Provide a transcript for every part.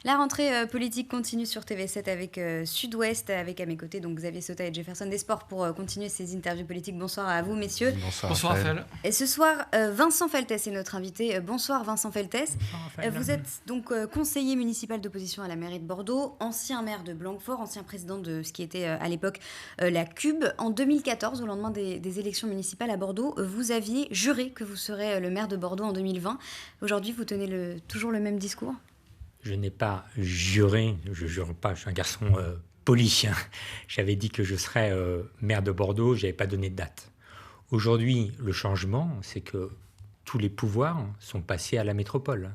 La rentrée politique continue sur TV7 avec Sud-Ouest, avec à mes côtés donc Xavier Sautat et Jefferson Desport pour continuer ces interviews politiques. Bonsoir à vous, messieurs. Bonsoir, Bonsoir Raphaël. Raphaël. Et ce soir, Vincent Feltes est notre invité. Bonsoir Vincent Feltes. Bonsoir Raphaël. Vous êtes donc conseiller municipal d'opposition à la mairie de Bordeaux, ancien maire de Blanquefort, ancien président de ce qui était à l'époque la CUB. En 2014, au lendemain des élections municipales à Bordeaux, vous aviez juré que vous serez le maire de Bordeaux en 2020. Aujourd'hui, vous tenez toujours le même discours ? Je n'ai pas juré, je ne jure pas, je suis un garçon poli. J'avais dit que je serais maire de Bordeaux, je n'avais pas donné de date. Aujourd'hui, le changement, c'est que tous les pouvoirs sont passés à la métropole.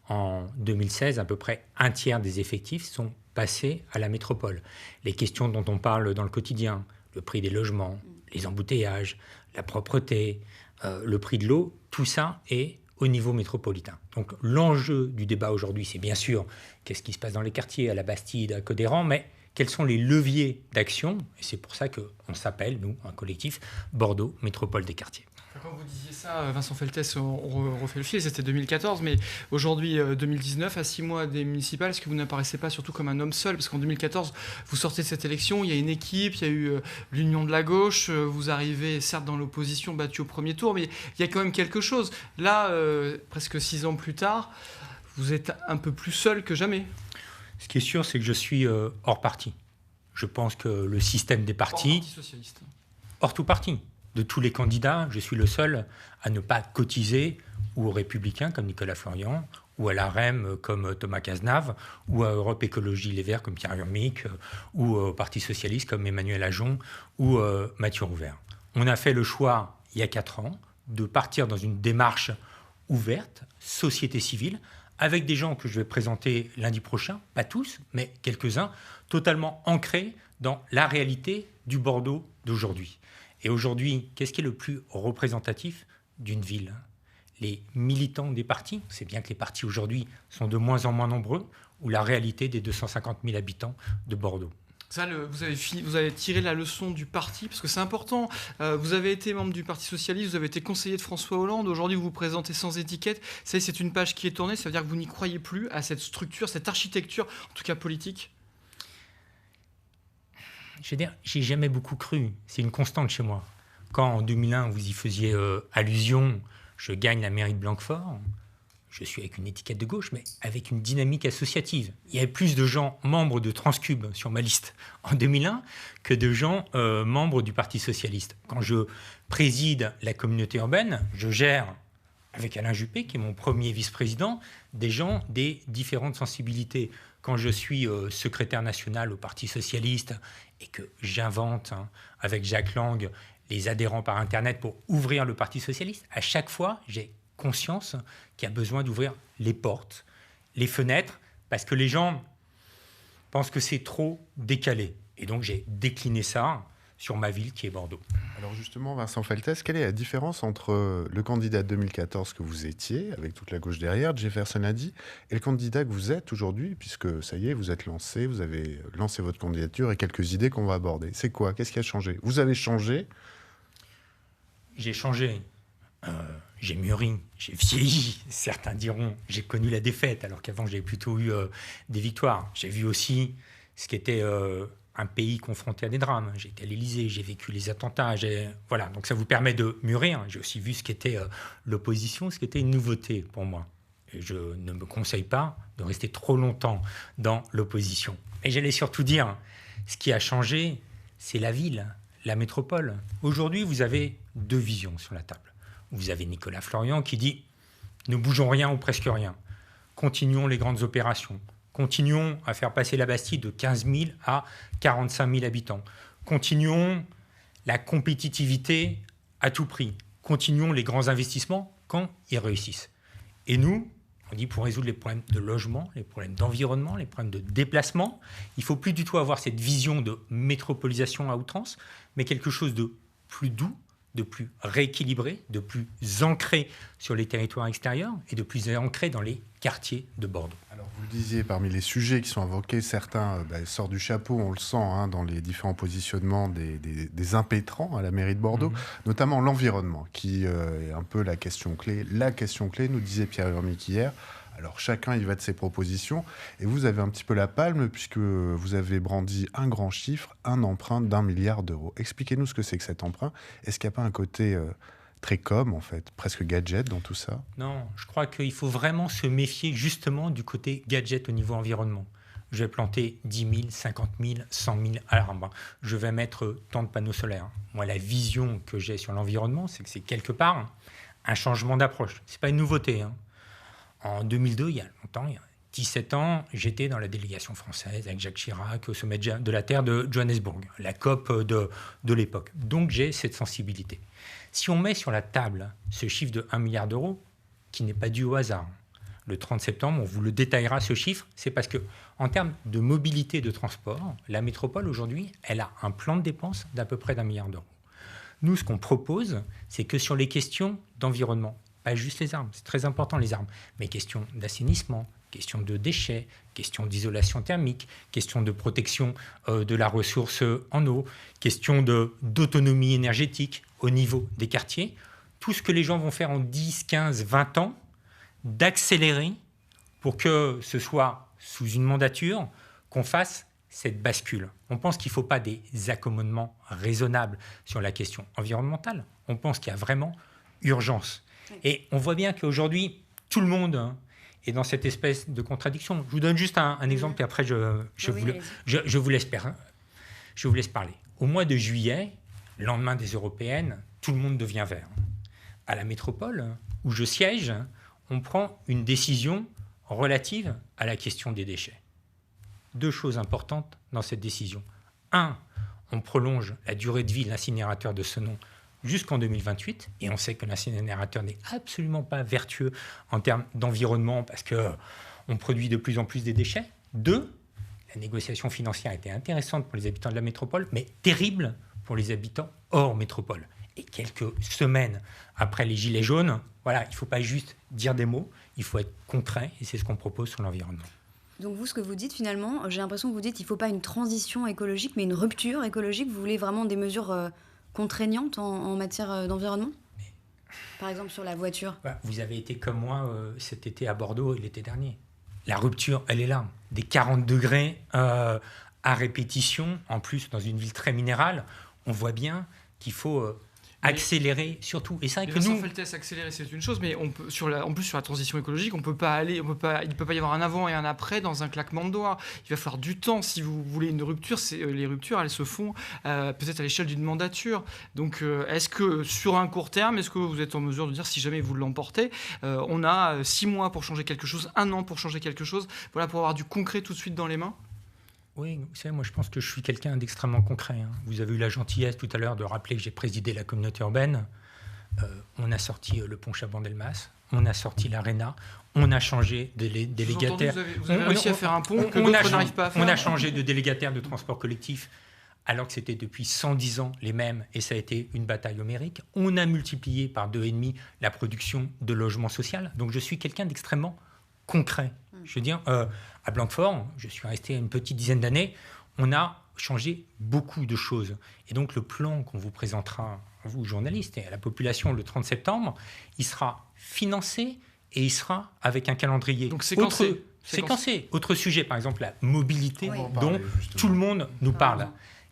En 2016, à peu près un tiers des effectifs sont passés à la métropole. Les questions dont on parle dans le quotidien, le prix des logements, les embouteillages, la propreté, le prix de l'eau, tout ça est au niveau métropolitain. Donc l'enjeu du débat aujourd'hui, c'est bien sûr qu'est-ce qui se passe dans les quartiers, à la Bastide, à Codéran, mais quels sont les leviers d'action ? Et c'est pour ça qu'on s'appelle, nous, un collectif, Bordeaux Métropole des quartiers. Quand vous disiez ça, Vincent Feltes, on refait le fil, c'était 2014, mais aujourd'hui, 2019, à 6 mois des municipales, est-ce que vous n'apparaissez pas surtout comme un homme seul ? Parce qu'en 2014, vous sortez de cette élection, il y a une équipe, il y a eu l'union de la gauche, vous arrivez certes dans l'opposition, battu au premier tour, mais il y a quand même quelque chose. Là, presque 6 ans plus tard, vous êtes un peu plus seul que jamais. Ce qui est sûr, c'est que je suis hors parti. Je pense que le système des partis... Hors parti socialiste. Hors tout parti. De tous les candidats, je suis le seul à ne pas cotiser ou aux Républicains comme Nicolas Florian, ou à la REM comme Thomas Cazenave, ou à Europe Écologie Les Verts comme Pierre Urmic, ou au Parti Socialiste comme Emmanuel Ajon ou Mathieu Rouvert. On a fait le choix, il y a 4 ans, de partir dans une démarche ouverte, société civile, avec des gens que je vais présenter lundi prochain, pas tous, mais quelques-uns, totalement ancrés dans la réalité du Bordeaux d'aujourd'hui. Et aujourd'hui, qu'est-ce qui est le plus représentatif d'une ville ? Les militants des partis. C'est bien que les partis aujourd'hui sont de moins en moins nombreux, ou la réalité des 250 000 habitants de Bordeaux. Ça, vous avez tiré la leçon du parti, parce que c'est important. Vous avez été membre du Parti Socialiste, vous avez été conseiller de François Hollande. Aujourd'hui, vous vous présentez sans étiquette. Ça, c'est une page qui est tournée. Ça veut dire que vous n'y croyez plus à cette structure, cette architecture, en tout cas politique ? Je veux dire, j'y ai jamais beaucoup cru. C'est une constante chez moi. Quand en 2001, vous y faisiez allusion, je gagne la mairie de Blanquefort, je suis avec une étiquette de gauche, mais avec une dynamique associative. Il y avait plus de gens membres de Transcube sur ma liste en 2001 que de gens membres du Parti Socialiste. Quand je préside la communauté urbaine, je gère, avec Alain Juppé, qui est mon premier vice-président, des gens des différentes sensibilités. Quand je suis secrétaire national au Parti Socialiste et que j'invente avec Jacques Lang les adhérents par Internet pour ouvrir le Parti Socialiste, à chaque fois, j'ai conscience qu'il y a besoin d'ouvrir les portes, les fenêtres, parce que les gens pensent que c'est trop décalé. Et donc, j'ai décliné ça sur ma ville qui est Bordeaux. Alors justement, Vincent Feltes, quelle est la différence entre le candidat de 2014 que vous étiez, avec toute la gauche derrière, Jefferson a dit, et le candidat que vous êtes aujourd'hui, puisque ça y est, vous êtes lancé, vous avez lancé votre candidature et quelques idées qu'on va aborder. C'est quoi ? Qu'est-ce qui a changé ? Vous avez changé ? J'ai changé. J'ai mûri, j'ai vieilli. Certains diront, j'ai connu la défaite, alors qu'avant, j'ai plutôt eu des victoires. J'ai vu aussi ce qu'était un pays confronté à des drames. J'ai été à l'Élysée, j'ai vécu les attentats. Voilà, donc ça vous permet de mûrir. J'ai aussi vu ce qu'était l'opposition, ce qu'était une nouveauté pour moi. Et je ne me conseille pas de rester trop longtemps dans l'opposition. Et j'allais surtout dire, ce qui a changé, c'est la ville, la métropole. Aujourd'hui, vous avez 2 visions sur la table. Vous avez Nicolas Florian qui dit « Ne bougeons rien ou presque rien. Continuons les grandes opérations. Continuons à faire passer la Bastide de 15 000 à 45 000 habitants. Continuons la compétitivité à tout prix. Continuons les grands investissements quand ils réussissent. » Et nous, on dit pour résoudre les problèmes de logement, les problèmes d'environnement, les problèmes de déplacement, il ne faut plus du tout avoir cette vision de métropolisation à outrance, mais quelque chose de plus doux, de plus rééquilibré, de plus ancré sur les territoires extérieurs et de plus ancré dans les quartiers de Bordeaux. Alors vous le disiez, parmi les sujets qui sont invoqués, certains sortent du chapeau, on le sent dans les différents positionnements des impétrants à la mairie de Bordeaux, notamment l'environnement, qui est un peu la question clé. La question clé, nous disait Pierre Urmic hier. Alors chacun y va de ses propositions, et vous avez un petit peu la palme puisque vous avez brandi un grand chiffre, un emprunt d'1 milliard d'euros. Expliquez-nous ce que c'est que cet emprunt. Est-ce qu'il n'y a pas un côté très com, en fait, presque gadget dans tout ça? Non, je crois qu'il faut vraiment se méfier justement du côté gadget au niveau environnement. Je vais planter 10 000, 50 000, 100 000 arbres. Je vais mettre tant de panneaux solaires. Moi, la vision que j'ai sur l'environnement, c'est que c'est quelque part un changement d'approche. Ce n'est pas une nouveauté. En 2002, il y a longtemps, il y a 17 ans, j'étais dans la délégation française avec Jacques Chirac au sommet de la Terre de Johannesburg, la COP de l'époque. Donc j'ai cette sensibilité. Si on met sur la table ce chiffre de 1 milliard d'euros, qui n'est pas dû au hasard, le 30 septembre, on vous le détaillera ce chiffre, c'est parce que en termes de mobilité de transport, la métropole aujourd'hui, elle a un plan de dépenses d'à peu près d'1 milliard d'euros. Nous, ce qu'on propose, c'est que sur les questions d'environnement, pas juste les arbres, c'est très important les arbres, mais questions d'assainissement, questions de déchets, questions d'isolation thermique, questions de protection de la ressource en eau, questions d'autonomie énergétique au niveau des quartiers, tout ce que les gens vont faire en 10, 15, 20 ans, d'accélérer pour que ce soit sous une mandature qu'on fasse cette bascule. On pense qu'il ne faut pas des accommodements raisonnables sur la question environnementale. On pense qu'il y a vraiment urgence. Et on voit bien qu'aujourd'hui, tout le monde est dans cette espèce de contradiction. Je vous donne juste un exemple, puis après, je vous laisse parler. Au mois de juillet, lendemain des européennes, tout le monde devient vert. À la métropole, où je siège, on prend une décision relative à la question des déchets. 2 choses importantes dans cette décision. 1, on prolonge la durée de vie de l'incinérateur de Senon jusqu'en 2028, et on sait que l'incinérateur n'est absolument pas vertueux en termes d'environnement parce qu'on produit de plus en plus des déchets. 2, la négociation financière était intéressante pour les habitants de la métropole, mais terrible pour les habitants hors métropole. Et quelques semaines après les Gilets jaunes, voilà, il ne faut pas juste dire des mots, il faut être concret, et c'est ce qu'on propose sur l'environnement. Donc vous, ce que vous dites finalement, j'ai l'impression que vous dites qu'il ne faut pas une transition écologique, mais une rupture écologique. Vous voulez vraiment des mesures contraignantes en matière d'environnement ? Par exemple sur la voiture. Vous avez été comme moi cet été à Bordeaux et l'été dernier. La rupture, elle est là. Des 40 degrés à répétition, en plus dans une ville très minérale, on voit bien qu'il faut accélérer surtout. Et c'est vrai que Vincent Feltès, accélérer, c'est une chose, mais on peut, en plus sur la transition écologique, il ne peut pas y avoir un avant et un après dans un claquement de doigts. Il va falloir du temps. Si vous voulez une rupture, les ruptures, elles se font peut-être à l'échelle d'une mandature. Donc, est-ce que sur un court terme, est-ce que vous êtes en mesure de dire, si jamais vous l'emportez, on a 6 mois pour changer quelque chose, 1 an pour changer quelque chose, voilà, pour avoir du concret tout de suite dans les mains ? Oui, vous savez, moi je pense que je suis quelqu'un d'extrêmement concret. Vous avez eu la gentillesse tout à l'heure de rappeler que j'ai présidé la communauté urbaine. On a sorti le pont Chaban-Delmas, on a sorti l'Arena, on a changé de délégataire. Vous avez réussi à faire un pont que d'autres n'arrivent pas à faire. On a changé de délégataire de transport collectif alors que c'était depuis 110 ans les mêmes, et ça a été une bataille homérique. On a multiplié par 2,5 la production de logement social. Donc je suis quelqu'un d'extrêmement concret. Je veux dire, à Blanquefort, je suis resté une petite dizaine d'années, on a changé beaucoup de choses. Et donc le plan qu'on vous présentera, vous journalistes, et à la population le 30 septembre, il sera financé et il sera avec un calendrier. Donc séquencé. Séquencé. Autre sujet, par exemple la mobilité, dont tout le monde nous parle.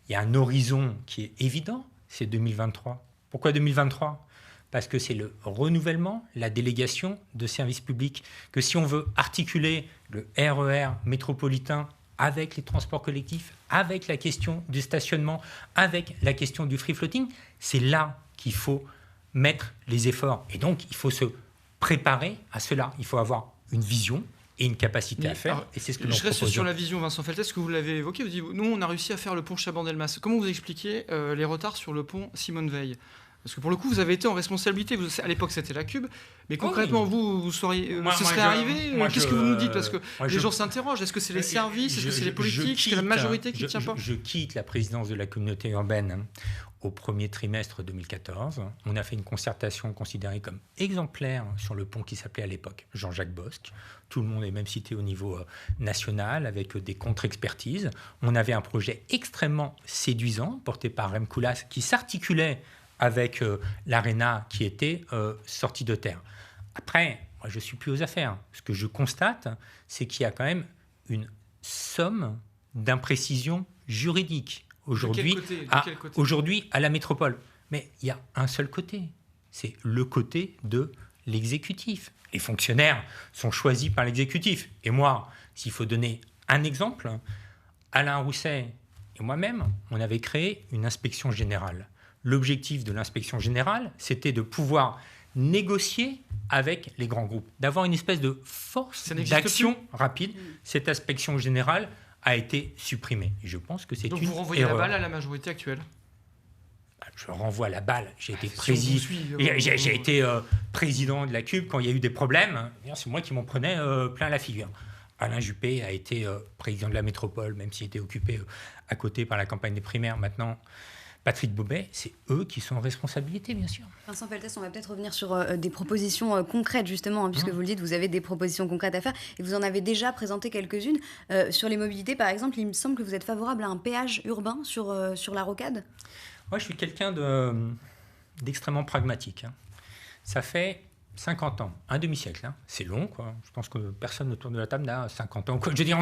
Il y a un horizon qui est évident, c'est 2023. Pourquoi 2023 ? Parce que c'est le renouvellement, la délégation de services publics, que si on veut articuler le RER métropolitain avec les transports collectifs, avec la question du stationnement, avec la question du free floating, c'est là qu'il faut mettre les efforts. Et donc, il faut se préparer à cela. Il faut avoir une vision et une capacité à faire. Et c'est ce que nous proposons. Je reste sur la vision, Vincent Feltès, que vous l'avez évoqué. Vous dites, nous, on a réussi à faire le pont Chaban-Delmas. Comment vous expliquez les retards sur le pont Simone Veil ? Parce que pour le coup, vous avez été en responsabilité. À l'époque, c'était la Cube. Mais concrètement, vous seriez, ce serait arrivé. Qu'est-ce que vous nous dites ? Parce que les gens s'interrogent. Est-ce que c'est les services ? Est-ce que c'est les politiques ? Est-ce que c'est la majorité qui ne tient pas ? Je quitte la présidence de la communauté urbaine au premier trimestre 2014. On a fait une concertation considérée comme exemplaire sur le pont qui s'appelait à l'époque Jean-Jacques Bosc. Tout le monde est même cité au niveau national avec des contre-expertises. On avait un projet extrêmement séduisant porté par Rem Koolhaas qui s'articulait avec l'Arena qui était sortie de terre. Après, moi, je ne suis plus aux affaires. Ce que je constate, c'est qu'il y a quand même une somme d'imprécisions juridiques aujourd'hui à la métropole. Mais il y a un seul côté, c'est le côté de l'exécutif. Les fonctionnaires sont choisis par l'exécutif. Et moi, s'il faut donner un exemple, Alain Rousset et moi-même, on avait créé une inspection générale. L'objectif de l'inspection générale, c'était de pouvoir négocier avec les grands groupes, d'avoir une espèce de force d'action rapide. Cette inspection générale a été supprimée. Et je pense que c'est une erreur. Donc vous renvoyez la balle à la majorité actuelle? Je renvoie la balle. J'ai été, j'ai été président de la CUB quand il y a eu des problèmes. C'est moi qui m'en prenais plein la figure. Alain Juppé a été président de la métropole, même s'il était occupé à côté par la campagne des primaires. Maintenant, Patrick Beauvais, c'est eux qui sont en responsabilité, bien sûr. Vincent Feltès, on va peut-être revenir sur des propositions concrètes, justement, puisque vous le dites, vous avez des propositions concrètes à faire, et vous en avez déjà présenté quelques-unes. Sur les mobilités, par exemple, il me semble que vous êtes favorable à un péage urbain sur la rocade. Moi, je suis quelqu'un d'extrêmement pragmatique. Ça fait 50 ans, un demi-siècle. C'est long, quoi. Je pense que personne autour de la table n'a 50 ans. Je veux dire,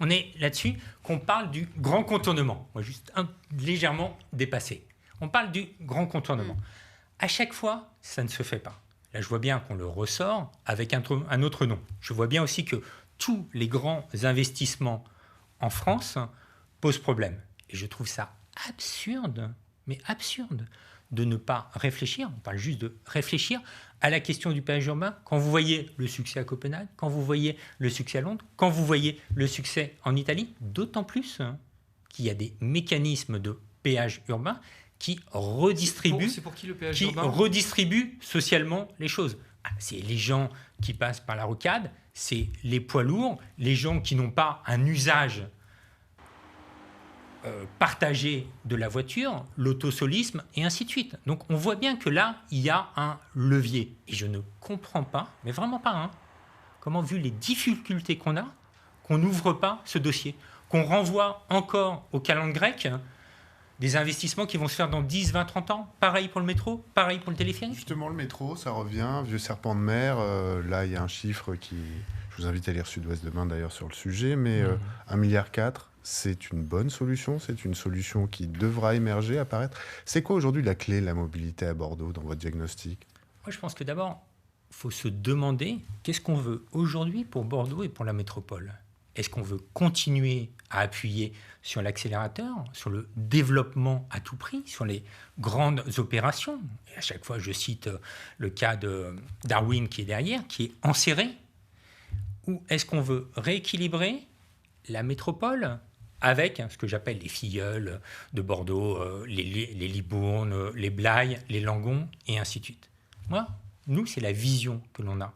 on est là-dessus qu'on parle du grand contournement. Moi, juste légèrement dépassé. On parle du grand contournement. À chaque fois, ça ne se fait pas. Là, je vois bien qu'on le ressort avec un autre nom. Je vois bien aussi que tous les grands investissements en France posent problème. Et je trouve ça absurde, mais absurde, de ne pas réfléchir, on parle juste de réfléchir à la question du péage urbain quand vous voyez le succès à Copenhague, quand vous voyez le succès à Londres, quand vous voyez le succès en Italie, d'autant plus qu'il y a des mécanismes de péage urbain qui redistribuent, c'est pour qui le péage urbain redistribuent socialement les choses. C'est les gens qui passent par la rocade, c'est les poids lourds, les gens qui n'ont pas un usage partagé de la voiture, l'autosolisme et ainsi de suite. Donc on voit bien que là, il y a un levier. Et je ne comprends pas, mais vraiment pas, comment, vu les difficultés qu'on a, qu'on n'ouvre pas ce dossier, qu'on renvoie encore au calendrier grec des investissements qui vont se faire dans 10, 20, 30 ans. Pareil pour le métro, pareil pour le téléphérique. Justement, le métro, ça revient, vieux serpent de mer. Là, il y a un chiffre qui... Je vous invite à lire Sud-Ouest demain, d'ailleurs, sur le sujet, mais 1,4 milliard, c'est une bonne solution, c'est une solution qui devra émerger, apparaître. C'est quoi aujourd'hui la clé de la mobilité à Bordeaux dans votre diagnostic? Moi, je pense que d'abord, il faut se demander qu'est-ce qu'on veut aujourd'hui pour Bordeaux et pour la métropole. Est-ce qu'on veut continuer à appuyer sur l'accélérateur, sur le développement à tout prix, sur les grandes opérations? Et à chaque fois, je cite le cas de Darwin qui est derrière, qui est enserré. Ou est-ce qu'on veut rééquilibrer la métropole avec ce que j'appelle les filleuls de Bordeaux, les Libourne, les Blaye, les Langon, et ainsi de suite. Nous, c'est la vision que l'on a.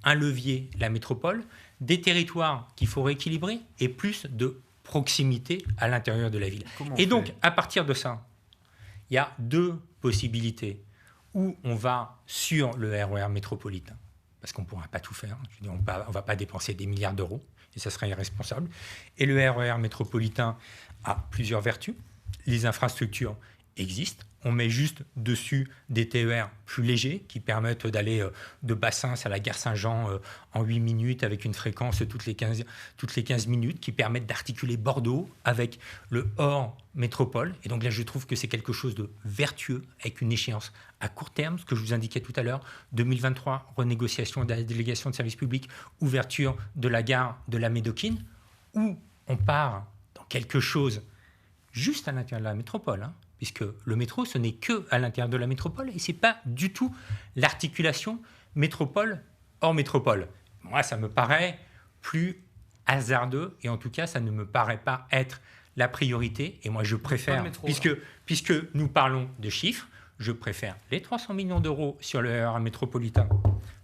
Un levier, la métropole, des territoires qu'il faut rééquilibrer et plus de proximité à l'intérieur de la ville. Et donc, à partir de ça, il y a deux possibilités. Où on va sur le RER métropolitain, parce qu'on ne pourra pas tout faire. Je veux dire, on ne va pas dépenser des milliards d'euros. Et ça serait irresponsable. Et le RER métropolitain a plusieurs vertus. Les infrastructures existent. On met juste dessus des TER plus légers qui permettent d'aller de Bassins à la gare Saint-Jean en 8 minutes avec une fréquence toutes les 15 minutes qui permettent d'articuler Bordeaux avec le hors métropole. Et donc là, je trouve que c'est quelque chose de vertueux avec une échéance à court terme, ce que je vous indiquais tout à l'heure, 2023, renégociation de la délégation de service public, ouverture de la gare de la Médokine, où on part dans quelque chose juste à l'intérieur de la métropole, puisque le métro, ce n'est que à l'intérieur de la métropole, et ce n'est pas du tout l'articulation métropole hors métropole. Moi, ça me paraît plus hasardeux, et en tout cas, ça ne me paraît pas être la priorité. Et moi, je préfère, puisque nous parlons de chiffres, je préfère les 300 millions d'euros sur le RER métropolitain,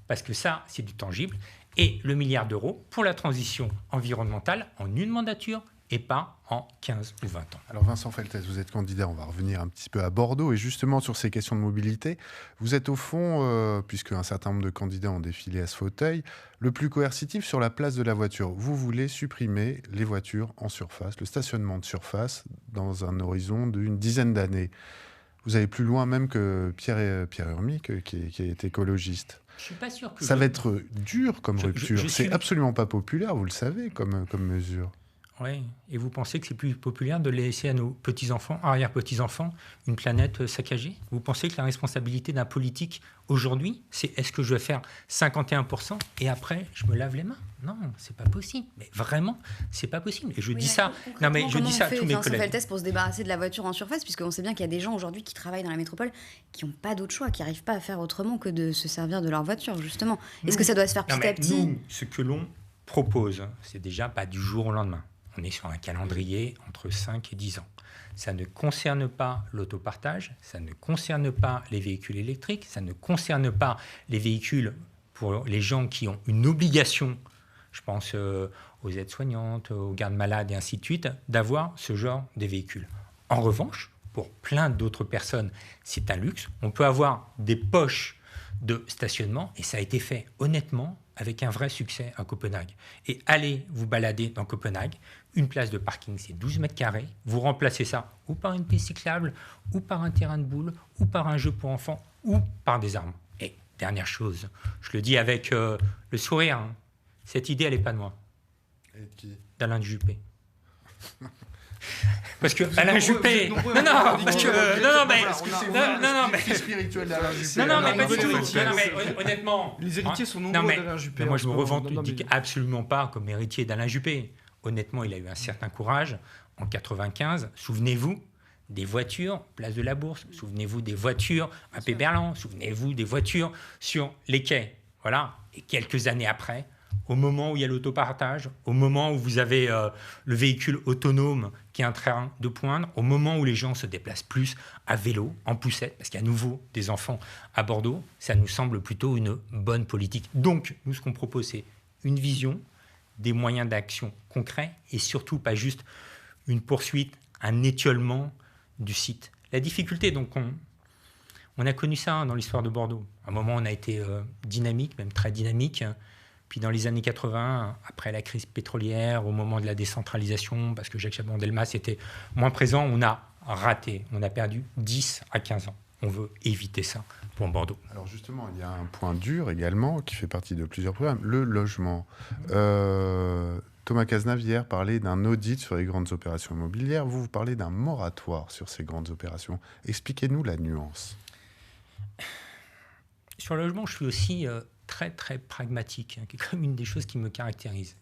parce que ça, c'est du tangible, et le milliard d'euros pour la transition environnementale en une mandature, et pas en 15 ou 20 ans. Alors Vincent Feltès, vous êtes candidat, on va revenir un petit peu à Bordeaux, et justement sur ces questions de mobilité, vous êtes au fond, puisque un certain nombre de candidats ont défilé à ce fauteuil, le plus coercitif sur la place de la voiture. Vous voulez supprimer les voitures en surface, le stationnement de surface, dans un horizon d'une dizaine d'années. Vous allez plus loin même que Pierre Urmic, qui est écologiste. Je suis pas sûr que Ça va être dur comme rupture. je suis- C'est absolument pas populaire, vous le savez, comme mesure. Oui, et vous pensez que c'est plus populaire de laisser à nos petits-enfants, arrière-petits-enfants, une planète saccagée? Vous pensez que la responsabilité d'un politique aujourd'hui, c'est est-ce que je vais faire 51% et après je me lave les mains? Non, c'est pas possible. Mais vraiment, c'est pas possible. Et je dis ça. Non, mais je dis ça à tous mes collègues. Feltès pour se débarrasser de la voiture en surface, puisqu'on sait bien qu'il y a des gens aujourd'hui qui travaillent dans la métropole qui n'ont pas d'autre choix, qui n'arrivent pas à faire autrement que de se servir de leur voiture, justement. Est-ce que ça doit se faire petit à petit? Nous, ce que l'on propose, c'est déjà pas du jour au lendemain. On est sur un calendrier entre 5 et 10 ans. Ça ne concerne pas l'autopartage, ça ne concerne pas les véhicules électriques, ça ne concerne pas les véhicules pour les gens qui ont une obligation, je pense aux aides-soignantes, aux gardes malades et ainsi de suite, d'avoir ce genre de véhicules. En revanche, pour plein d'autres personnes, c'est un luxe. On peut avoir des poches de stationnement et ça a été fait honnêtement avec un vrai succès à Copenhague. Et allez vous balader dans Copenhague, une place de parking, c'est 12 mètres carrés. Vous remplacez ça ou par une piste cyclable, ou par un terrain de boules, ou par un jeu pour enfants, ou par des armes. Et dernière chose, je le dis avec le sourire, hein, cette idée, elle n'est pas de moi. Et de qui? D'Alain Juppé. Parce que Alain Juppé. Non, mais spirituel d'Alain Juppé. Non, mais pas du tout. Non, mais honnêtement. Les héritiers sont nombreux d'Alain Juppé. Moi, je me revendique absolument pas comme héritier d'Alain Juppé. Honnêtement, il a eu un certain courage. En 95, souvenez-vous des voitures, place de la Bourse. Souvenez-vous des voitures à Péberlan. Souvenez-vous des voitures sur les quais. Voilà. Et quelques années après, au moment où il y a l'autopartage, au moment où vous avez le véhicule autonome qui est un train de pointe, au moment où les gens se déplacent plus à vélo, en poussette, parce qu'il y a à nouveau des enfants à Bordeaux, ça nous semble plutôt une bonne politique. Donc, nous, ce qu'on propose, c'est une vision, des moyens d'action concrets et surtout pas juste une poursuite, un étiolement du site. La difficulté, donc, on a connu ça dans l'histoire de Bordeaux. À un moment, on a été dynamique, même très dynamique. Puis dans les années 80, après la crise pétrolière, au moment de la décentralisation, parce que Jacques Chaban-Delmas était moins présent, on a raté. On a perdu 10 à 15 ans. On veut éviter ça pour Bordeaux. Alors justement, il y a un point dur également qui fait partie de plusieurs programmes, le logement. Thomas Cazenave hier parlait d'un audit sur les grandes opérations immobilières. Vous parlez d'un moratoire sur ces grandes opérations. Expliquez-nous la nuance. Sur le logement, je suis aussi très, très pragmatique, qui est comme une des choses qui me caractérise.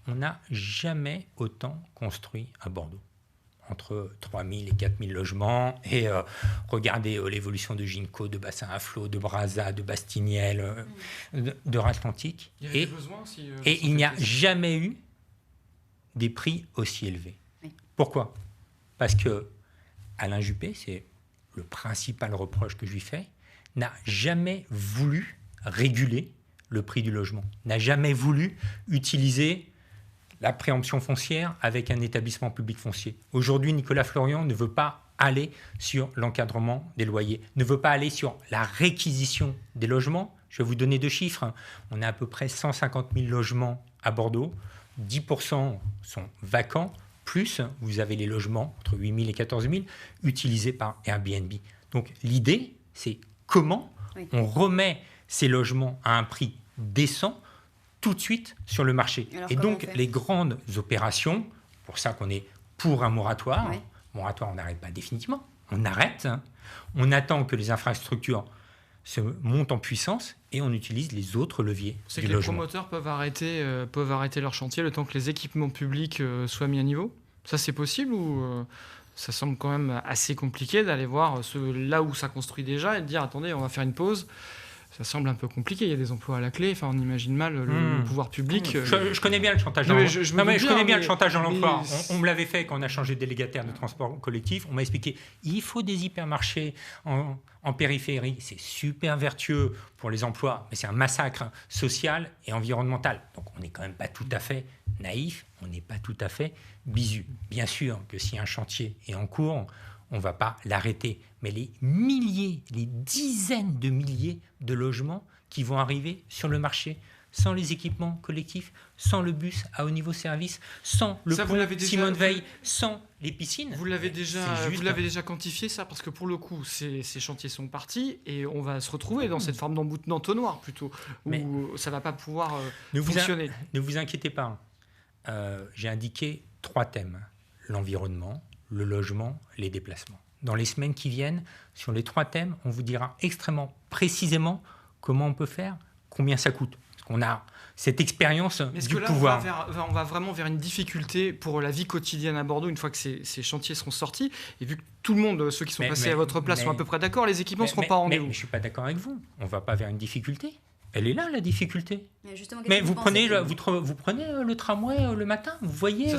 On n'a jamais autant construit à Bordeaux. Entre 3 000 et 4 000 logements. Et regardez l'évolution de Ginko, de Bassin à Flot, de Brazza, de Bastiniel, de Atlantique. Et il n'y a jamais eu des prix aussi élevés. Oui. Pourquoi? Parce que Alain Juppé, c'est le principal reproche que je lui fais, n'a jamais voulu réguler le prix du logement, n'a jamais voulu utiliser la préemption foncière avec un établissement public foncier. Aujourd'hui, Nicolas Florian ne veut pas aller sur l'encadrement des loyers, ne veut pas aller sur la réquisition des logements. Je vais vous donner 2 chiffres. On a à peu près 150 000 logements à Bordeaux, 10% sont vacants, plus vous avez les logements entre 8 000 et 14 000 utilisés par Airbnb. Donc l'idée, c'est comment on remet ces logements à un prix décent tout de suite sur le marché. Alors, et donc les grandes opérations, pour ça qu'on est pour un moratoire, moratoire on n'arrête pas définitivement, on arrête, on attend que les infrastructures se montent en puissance et on utilise les autres leviers C'est du que logement. Les promoteurs peuvent arrêter leur chantier le temps que les équipements publics soient mis à niveau. Ça c'est possible ou ça semble quand même assez compliqué d'aller voir là où ça construit déjà et de dire attendez on va faire une pause. Ça semble un peu compliqué, il y a des emplois à la clé, enfin on imagine mal le pouvoir public. Je connais bien le chantage dans l'emploi. Je connais bien le chantage dans l'emploi. On me l'avait fait quand on a changé de délégataire de transport collectif. On m'a expliqué il faut des hypermarchés en périphérie. C'est super vertueux pour les emplois, mais c'est un massacre social et environnemental. Donc on n'est quand même pas tout à fait naïf, on n'est pas tout à fait bisu. Bien sûr que si un chantier est en cours, on ne va pas l'arrêter. Mais les milliers, les dizaines de milliers de logements qui vont arriver sur le marché sans les équipements collectifs, sans le bus à haut niveau service, sans le pont Simone Veil, sans les piscines. Vous l'avez déjà quantifié ça, parce que pour le coup, ces chantiers sont partis et on va se retrouver dans cette forme d'entonnoir plutôt, où ça ne va pas pouvoir fonctionner. Ne vous inquiétez pas. J'ai indiqué 3 thèmes. L'environnement, le logement, les déplacements. Dans les semaines qui viennent, sur les 3 thèmes, on vous dira extrêmement précisément comment on peut faire, combien ça coûte. Parce qu'on a cette expérience du pouvoir. On va vraiment vers une difficulté pour la vie quotidienne à Bordeaux une fois que ces chantiers seront sortis. Et vu que tout le monde, ceux qui sont passés à votre place, sont à peu près d'accord, les équipements ne seront pas en rendez-vous. Mais je ne suis pas d'accord avec vous. On ne va pas vers une difficulté. Elle est là, la difficulté. Mais vous prenez le tramway le matin, vous voyez,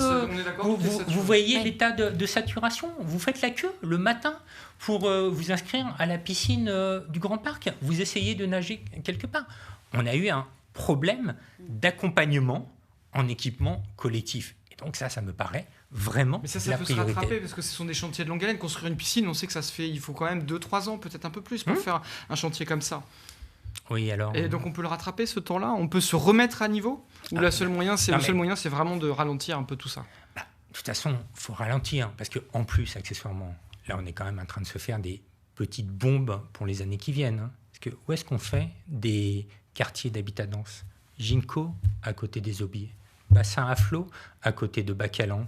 vous voyez l'état de saturation. Vous faites la queue le matin pour vous inscrire à la piscine du Grand Parc. Vous essayez de nager quelque part. On a eu un problème d'accompagnement en équipement collectif. Et donc ça me paraît vraiment mais ça la peut priorité. se rattraper parce que ce sont des chantiers de longue haleine. Construire une piscine, on sait que ça se fait, il faut quand même 2-3 ans, peut-être un peu plus pour faire un chantier comme ça. Oui, alors. Et donc on peut le rattraper ce temps-là. On peut se remettre à niveau. Ou le seul moyen, c'est vraiment de ralentir un peu tout ça. De toute façon, il faut ralentir parce que en plus, accessoirement, là, on est quand même en train de se faire des petites bombes pour les années qui viennent. Hein. Parce que où est-ce qu'on fait des quartiers d'habitat dense? Ginko, à côté des Aubiers. Bassin à flot, à côté de Bacalan.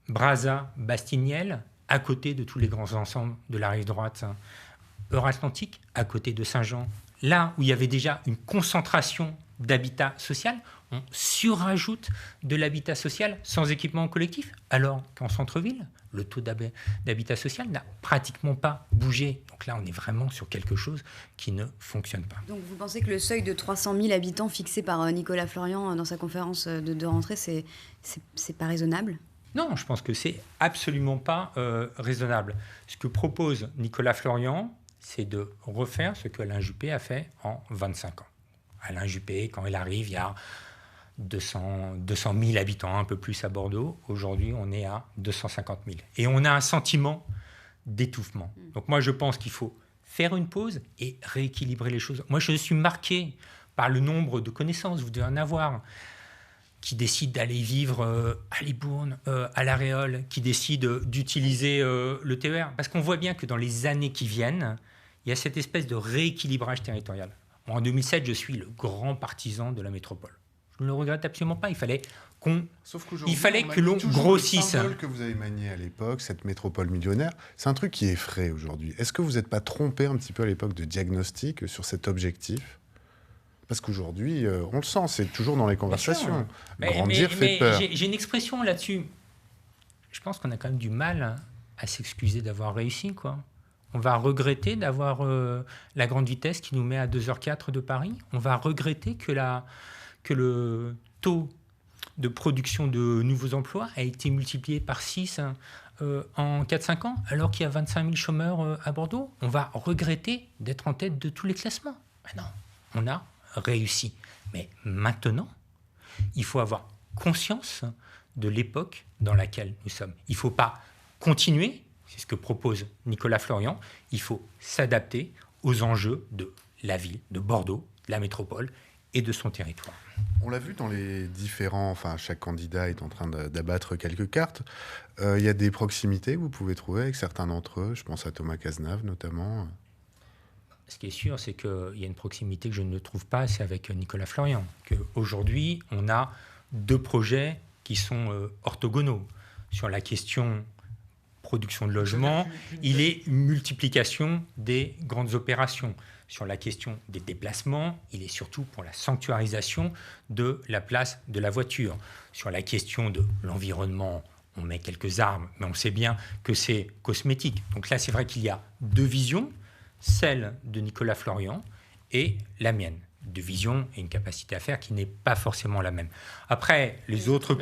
Brazza, Bastiniel, à côté de tous les grands ensembles de la rive droite. Euratlantique, à côté de Saint-Jean. Là où il y avait déjà une concentration d'habitat social, on surajoute de l'habitat social sans équipement collectif, alors qu'en centre-ville, le taux d'habitat social n'a pratiquement pas bougé. Donc là, on est vraiment sur quelque chose qui ne fonctionne pas. Donc vous pensez que le seuil de 300 000 habitants fixé par Nicolas Florian dans sa conférence de rentrée, c'est pas raisonnable ? Non, je pense que c'est absolument pas raisonnable. Ce que propose Nicolas Florian, c'est de refaire ce que Alain Juppé a fait en 25 ans. Alain Juppé, quand il arrive, il y a 200 000 habitants, un peu plus à Bordeaux. Aujourd'hui, on est à 250 000. Et on a un sentiment d'étouffement. Donc moi, je pense qu'il faut faire une pause et rééquilibrer les choses. Moi, je suis marqué par le nombre de connaissances, vous devez en avoir, qui décident d'aller vivre à Libourne, à La Réole, qui décident d'utiliser le TER. Parce qu'on voit bien que dans les années qui viennent, il y a cette espèce de rééquilibrage territorial. Moi, en 2007, je suis le grand partisan de la métropole. Je ne le regrette absolument pas. Il fallait que l'on grossisse. Le symbole que vous avez manié à l'époque, cette métropole millionnaire, c'est un truc qui est frais aujourd'hui. Est-ce que vous n'êtes pas trompé un petit peu à l'époque de diagnostic sur cet objectif ? Parce qu'aujourd'hui, on le sent, c'est toujours dans les conversations. Grandir fait peur. J'ai une expression là-dessus. Je pense qu'on a quand même du mal à s'excuser d'avoir réussi, quoi. On va regretter d'avoir la grande vitesse qui nous met à 2h04 de Paris. On va regretter que le taux de production de nouveaux emplois a été multiplié par 6 en 4-5 ans, alors qu'il y a 25 000 chômeurs à Bordeaux. On va regretter d'être en tête de tous les classements. Mais non, on a réussi. Mais maintenant, il faut avoir conscience de l'époque dans laquelle nous sommes. Il ne faut pas continuer, c'est ce que propose Nicolas Florian, il faut s'adapter aux enjeux de la ville, de Bordeaux, de la métropole et de son territoire. On l'a vu dans les différents... Enfin, chaque candidat est en train d'abattre quelques cartes. Il y a des proximités que vous pouvez trouver avec certains d'entre eux. Je pense à Thomas Cazenave, notamment. Ce qui est sûr, c'est qu'il y a une proximité que je ne trouve pas, c'est avec Nicolas Florian. Aujourd'hui, on a 2 projets qui sont orthogonaux. Sur la question production de logement, il est multiplication des grandes opérations. Sur la question des déplacements, il est surtout pour la sanctuarisation de la place de la voiture. Sur la question de l'environnement, on met quelques arbres, mais on sait bien que c'est cosmétique. Donc là, c'est vrai qu'il y a 2 visions, celle de Nicolas Florian et la mienne. 2 visions et une capacité à faire qui n'est pas forcément la même. Après, les autres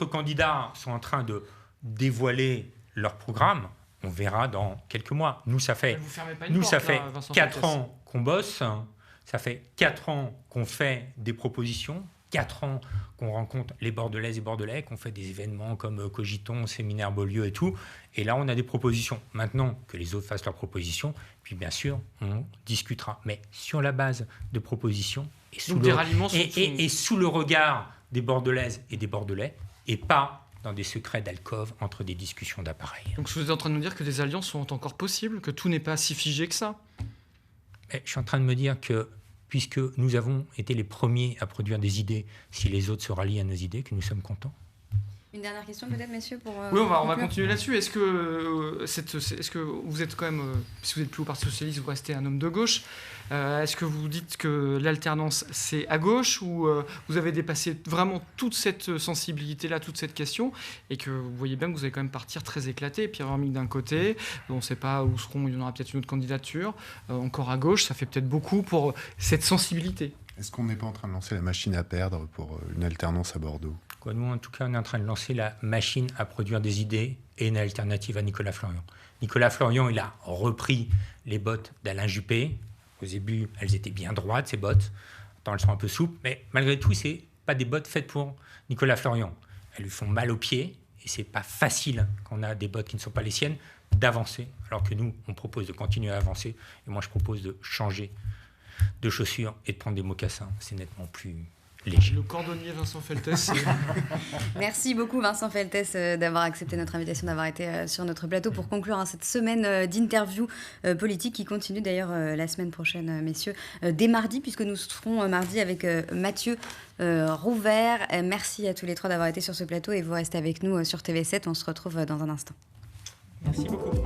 candidats sont en train de dévoiler leur programme. On verra dans quelques mois. Nous, ça fait 4 ans qu'on bosse, ça fait 4 ans qu'on fait des propositions, 4 ans qu'on rencontre les Bordelaises et Bordelais, qu'on fait des événements comme Cogiton, Séminaire Beaulieu et tout. Et là, on a des propositions. Maintenant, que les autres fassent leurs propositions, puis bien sûr, on discutera. Mais sur la base de propositions et sous, et sous le regard des Bordelaises et des Bordelais, et pas dans des secrets d'alcôve entre des discussions d'appareils. Donc vous êtes en train de nous dire que des alliances sont encore possibles, que tout n'est pas si figé que ça? Je suis en train de me dire que, puisque nous avons été les premiers à produire des idées, si les autres se rallient à nos idées, que nous sommes contents. Une dernière question peut-être, messieurs, pour... Oui, on va continuer là-dessus. Est-ce que vous êtes quand même, si vous êtes plus au Parti Socialiste, vous restez un homme de gauche, est-ce que vous dites que l'alternance, c'est à gauche, ou vous avez dépassé vraiment toute cette sensibilité-là, toute cette question, et que vous voyez bien que vous allez quand même partir très éclaté, Pierre Hormick d'un côté, on ne sait pas où seront, il y en aura peut-être une autre candidature, encore à gauche, ça fait peut-être beaucoup pour cette sensibilité. Est-ce qu'on n'est pas en train de lancer la machine à perdre pour une alternance à Bordeaux? Nous, en tout cas, on est en train de lancer la machine à produire des idées et une alternative à Nicolas Florian. Nicolas Florian, il a repris les bottes d'Alain Juppé. Au début, elles étaient bien droites, ces bottes. Maintenant, elles sont un peu souples. Mais malgré tout, ce n'est pas des bottes faites pour Nicolas Florian. Elles lui font mal aux pieds. Et ce n'est pas facile, quand on a des bottes qui ne sont pas les siennes, d'avancer. Alors que nous, on propose de continuer à avancer. Et moi, je propose de changer de chaussures et de prendre des mocassins. C'est nettement plus léger. Le cordonnier Vincent Feltès. Merci beaucoup Vincent Feltès d'avoir accepté notre invitation, d'avoir été sur notre plateau pour conclure cette semaine d'interviews politiques qui continue d'ailleurs la semaine prochaine, messieurs, dès mardi, puisque nous serons mardi avec Mathieu Rouvert. Merci à tous les trois d'avoir été sur ce plateau et vous restez avec nous sur TV7. On se retrouve dans un instant. Merci beaucoup.